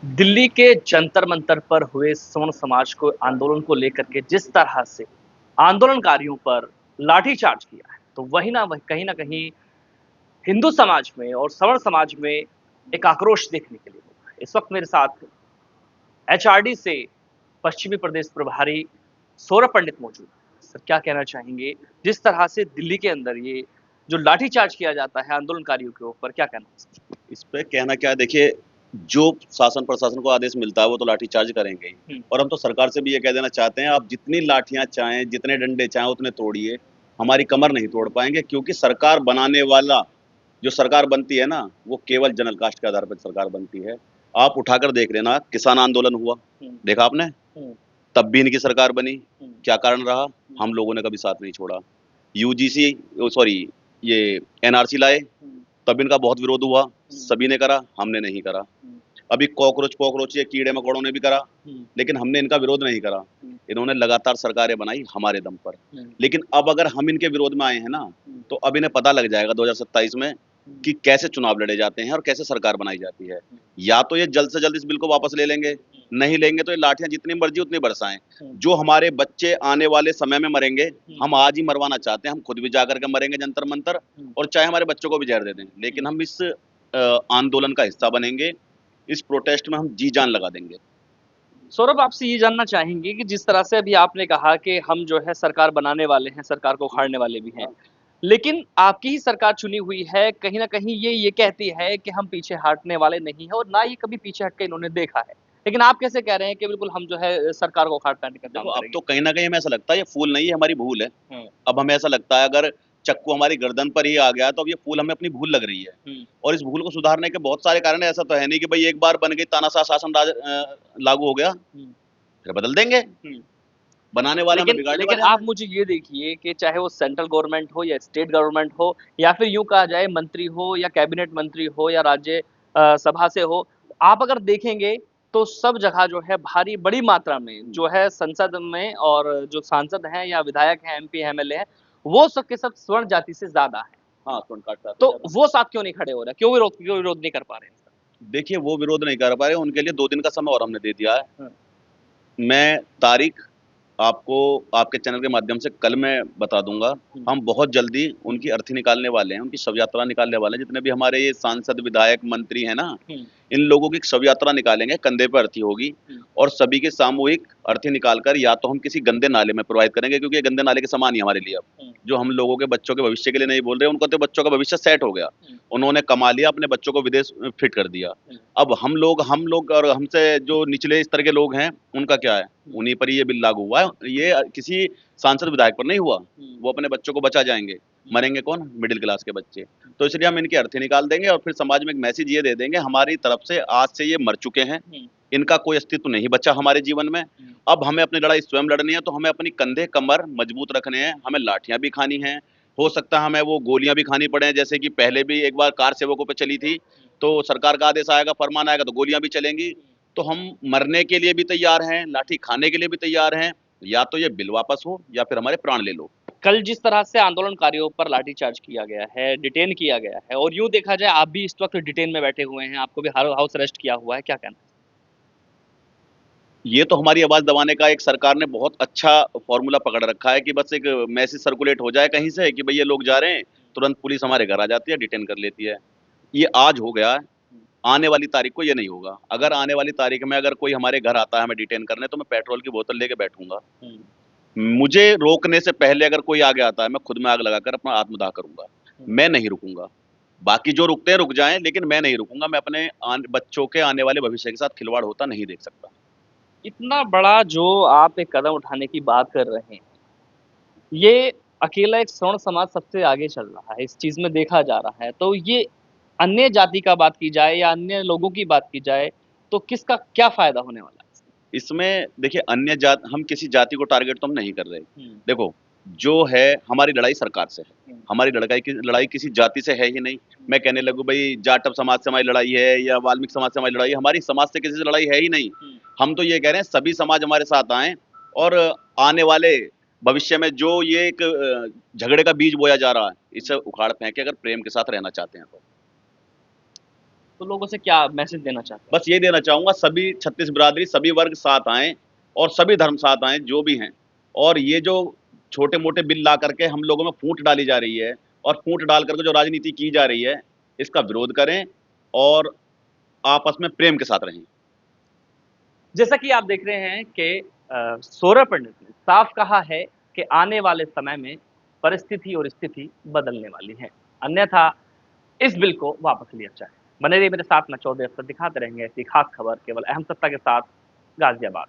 दिल्ली के जंतर मंतर पर हुए सवर्ण समाज को आंदोलन को लेकर के जिस तरह से आंदोलनकारियों पर लाठीचार्ज किया है, तो वही ना वही कहीं ना कहीं हिंदू समाज में और सवर्ण समाज में एक आक्रोश देखने के लिए मिला है। इस वक्त मेरे साथ एचआरडी से पश्चिमी प्रदेश प्रभारी सौरभ पंडित मौजूद हैं। सर, क्या कहना चाहेंगे जिस तरह से दिल्ली के अंदर ये जो लाठीचार्ज किया जाता है आंदोलनकारियों के ऊपर, क्या कहना है? इस पे कहना क्या है, देखिए, जो शासन प्रशासन को आदेश मिलता है वो तो लाठीचार्ज करेंगे ही। हम्म, और हम तो सरकार से भी ये कह देना चाहते हैं, आप जितनी लाठियां चाहें, जितने डंडे चाहें उतने तोड़िए, हमारी कमर नहीं तोड़ पाएंगे। क्योंकि सरकार बनाने वाला, जो सरकार बनती है ना, वो केवल जनरल कास्ट के आधार पर सरकार बनती है। आप उठाकर देख लेना, किसान आंदोलन हुआ, हम्म, देखा आपने? हम्म, तब भी इनकी सरकार बनी। हम्म, क्या कारण रहा? हम लोगों ने कभी साथ नहीं छोड़ा। यूजीसी, सॉरी, ये एनआरसी लाए, हम्म, तब इनका बहुत विरोध हुआ। हम्म, सभी ने करा, हमने नहीं करा। हम्म, अभी कॉकरोच पॉकरोच ये कीड़े मकोड़ों ने भी करा, हम्म, लेकिन हमने इनका विरोध नहीं करा। हम्म, इन्होंने लगातार सरकारें बनाई हमारे दम पर। हम्म, लेकिन अब अगर हम इनके विरोध में आए हैं ना, हम्म, तो अब इन्हें पता लग जाएगा 2027 में हम्म, कि कैसे चुनाव लड़े जाते हैं और कैसे सरकार बनाई जाती है। हम्म, या तो ये जल्द से जल्द इस बिल को वापस ले लेंगे, नहीं लेंगे तो ये लाठियां जितनी मर्जी उतनी बरसाएं। हम्म, जो हमारे बच्चे आने वाले समय में मरेंगे, हम्म, हम आज ही मरवाना चाहते हैं। हम खुद भी जाकर के मरेंगे जंतर मंतर, हम्म, और चाहे हमारे बच्चों को भी जहर दे दें, लेकिन हम इस आंदोलन का हिस्सा बनेंगे। इस प्रोटेस्ट में हम जी जान लगा देंगे। सौरभ, आपसे ये जानना चाहेंगे कि जिस तरह से अभी आपने कहा कि हम जो है सरकार बनाने वाले हैं, सरकार को उखाड़ने वाले भी हैं, हाँ, लेकिन आपकी ही सरकार चुनी हुई है, कहीं न कहीं ये कहती है कि हम पीछे हटने वाले नहीं हैं और ना ही कभी पीछे हट के इन्होंने देखा है। लेकिन आप कैसे कह रहे हैं कि बिल्कुल हम जो है सरकार को उखाड़-फेंकने का देखो, काम अब करेंगे? तो कहीं न कहीं हमें ऐसा लगता है ये फूल नहीं है, हमारी भूल है। हुँ, अब हमें ऐसा लगता है, अगर चक्कू हमारी गर्दन पर ही आ गया, तो अब ये फूल हमें अपनी भूल लग रही है। हुँ, और इस भूल को सुधारने के बहुत सारे कारण हैं। ऐसा तो है नहीं कि भई एक बार बन गई, तानाशाह शासन लागू हो गया, हुँ, फिर बदल देंगे। हुँ। बनाने वाले हमें लेकिन बिगाड़ने लेकिन वाले हम आप हैं। मुझे ये देखिए कि चाहे वो सेंट्रल गवर्नमेंट हो या स्टेट गवर्नमेंट हो या फिर यूँ कहा जाए मंत्री हो या कैबिनेट मंत्री हो या राज्य सभा से हो, आप अगर देखेंगे तो सब जगह जो है भारी बड़ी मात्रा में हुँ, जो है संसद में और जो सांसद हैं या विधायक हैं, एमपी, एमएलए हैं, वो सब के सब स्वर्ण जाति से ज़्यादा हैं। हाँ, स्वर्ण कास्ट आते तो हैं ज़्यादा। वो साथ क्यों नहीं खड़े हो रहे? क्यों विरोध नहीं कर पा रहे हैं इसका? देखिए, वो विरोध नहीं कर पा रहे, उनके लिए 2 दिन का समय और हमने दे दिया है। हुँ, मैं तारीख आपको आपके चैनल के माध्यम से कल मैं बता दूँगा। हुँ, हम बहुत जल्दी हुँ, उनकी अर्थी निकालने वाले हैं, उनकी शव यात्रा निकालने वाले हैं। जितने भी हमारे ये सांसद, विधायक, मंत्री हैं ना, हुँ, इन लोगों की शव यात्रा निकालेंगे, कंधे पे अर्थी होगी, हुँ, और सभी के सामूहिक अर्थी निकाल कर या तो हम किसी गंदे नाले में प्रवाहित करेंगे, क्योंकि ये गंदे नाले के समान ही हमारे लिए अब। हुँ, जो हम लोगों के बच्चों के भविष्य के लिए नहीं बोल रहे, उनको तो बच्चों का भविष्य सेट हो गया। हुँ, उन्होंने कमा लिया, अपने बच्चों को विदेश फिट कर दिया। हुँ, अब हम लोग और हमसे जो निचले स्तर के लोग हैं, उनका क्या है? हुँ, उन्हीं पर ही ये बिल लागू हुआ है। ये किसी सांसद विधायक पर नहीं हुआ। हुँ, वो अपने बच्चों को बचा जाएँगे। हुँ, मरेंगे कौन? मिडिल क्लास के बच्चे। तो इसलिए हम इनकी अर्थी निकाल देंगे और फिर समाज में एक मैसेज ये दे देंगे, हमारी तरफ से आज से ये मर चुके हैं। हुँ, इनका कोई अस्तित्व नहीं बचा हमारे जीवन में। हुँ, अब हमें अपनी लड़ाई स्वयं लड़नी है, तो हमें अपनी कंधे, कमर मजबूत रखने हैं। हमें लाठियाँ भी खानी हैं। हो सकता है हमें वो गोलियाँ भी खानी पड़े, जैसे कि पहले भी एक बार कार सेवकों पे चली थी। तो सरकार का आदेश आएगा, फरमान आएगा, तो गोलियाँ भी चलेंगी। तो हम मरने के लिए भी तैयार हैं, लाठी खाने के लिए भी तैयार हैं। या तो ये बिल वापस हो या फिर हमारे प्राण ले लो। कल जिस तरह से आंदोलनकारियों पर लाठीचार्ज किया गया है, डिटेन किया गया है और यूँ देखा जाए आप भी इस वक़्त डिटेन में बैठे हुए हैं, आपको भी हाउस अरेस्ट किया हुआ है, क्या कहना है? ये तो हमारी आवाज़ दबाने का एक सरकार ने बहुत अच्छा फ़ॉर्मूला पकड़ रखा है कि बस एक मैसेज सर्कुलेट हो जाए कहीं से कि भई ये लोग जा रहे हैं, तुरंत पुलिस हमारे घर आ जाती है, डिटेन कर लेती है। ये आज हो गया है, हुँ, आने वाली तारीख को ये नहीं होगा। अगर आने वाली तारीख में अगर कोई हमारे घर आता है हमें डिटेन करने, तो मैं पेट्रोल की बोतल लेके बैठूँगा। हुँ, मुझे रोकने से पहले अगर कोई आगे आता है, मैं खुद में आग लगाकर अपना आत्मदाह करूँगा। हुँ। मैं नहीं रुकूँगा। बाकी जो रुकते हैं रुक जाएँ, लेकिन मैं नहीं रुकूँगा। मैं अपने बच्चों के आने वाले भविष्य के साथ खिलवाड़ होता नहीं देख सकता। इतना बड़ा जो आप एक कदम उठाने की बात कर रहे हैं, ये अकेला एक सवर्ण समाज सबसे आगे चल रहा है, इस चीज़ में देखा जा रहा है। तो ये अन्य जाति का बात की जाए या अन्य लोगों की बात की जाए, तो किसका क्या फ़ायदा होने वाला है इससे? इसमें देखिए, अन्य जात हम किसी जाति को टारगेट तो हम नहीं कर रहे। हुँ, देखो, जो है हमारी लड़ाई सरकार से है। हुँ, हमारी लड़ाई किसी जाति से है ही नहीं। हुँ, मैं कहने लगूँ भई जाटव समाज से हमारी लड़ाई है या वाल्मीकि समाज से हमारी लड़ाई है, हमारी समाज से किसी से लड़ाई है ही नहीं। हुँ, हम तो ये कह रहे हैं सभी समाज हमारे साथ आएँ, और आने वाले भविष्य में जो ये एक झगड़े का बीज बोया जा रहा है, हुँ। इसे उखाड़ फेंके अगर प्रेम के साथ रहना चाहते हैं तो। तो लोगों से क्या मैसेज देना चाहते हैं? बस ये देना चाहूंगा, सभी छत्तीस बिरादरी, सभी वर्ग साथ आएं और सभी धर्म साथ आएं जो भी हैं, और ये जो छोटे मोटे बिल ला करके हम लोगों में फूट डाली जा रही है और फूट डाल करके जो राजनीति की जा रही है, इसका विरोध करें और आपस में प्रेम के साथ रहें। जैसा कि आप देख रहे हैं कि सौरभ पंडित ने साफ कहा है कि आने वाले समय में परिस्थिति और स्थिति बदलने वाली है, अन्यथा इस बिल को वापस लिया जाए। बने रहिए मेरे साथ, मैं चौधरी अफसर, दिखाते रहेंगे ऐसी खास खबर केवल अहम सत्ता के साथ, गाजियाबाद।